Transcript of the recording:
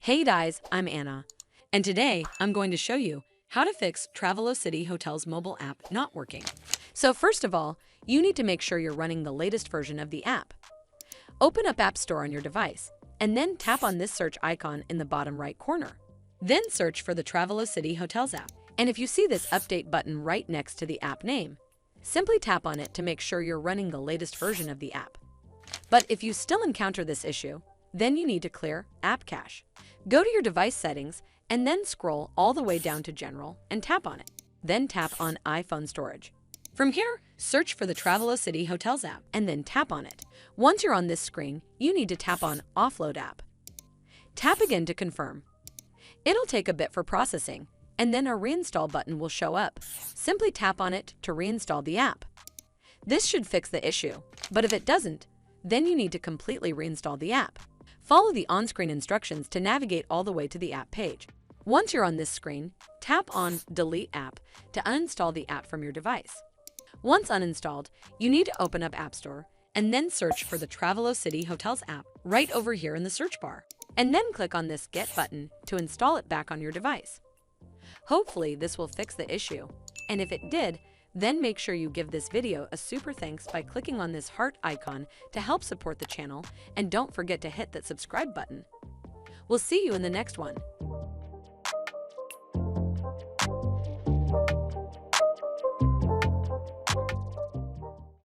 Hey guys, I'm Anna, and today I'm going to show you how to fix Travelocity Hotel's mobile app not working. So first of all, you need to make sure you're running the latest version of the app. Open up App Store on your device, and then tap on this search icon in the bottom right corner. Then search for the Travelocity Hotels app, and if you see this update button right next to the app name, simply tap on it to make sure you're running the latest version of the app. But if you still encounter this issue, then you need to clear App Cache. Go to your device settings and then scroll all the way down to General and tap on it. Then tap on iPhone Storage. From here, search for the Travelocity Hotels app and then tap on it. Once you're on this screen, you need to tap on Offload App. Tap again to confirm. It'll take a bit for processing, and then a Reinstall button will show up. Simply tap on it to reinstall the app. This should fix the issue, but if it doesn't, then you need to completely reinstall the app. Follow the on-screen instructions to navigate all the way to the app page. Once you're on this screen, tap on Delete App to uninstall the app from your device. Once uninstalled, you need to open up App Store and then search for the Travelocity Hotels app right over here in the search bar, and then click on this Get button to install it back on your device. Hopefully this will fix the issue, and if it did, then make sure you give this video a super thanks by clicking on this heart icon to help support the channel, and don't forget to hit that subscribe button. We'll see you in the next one.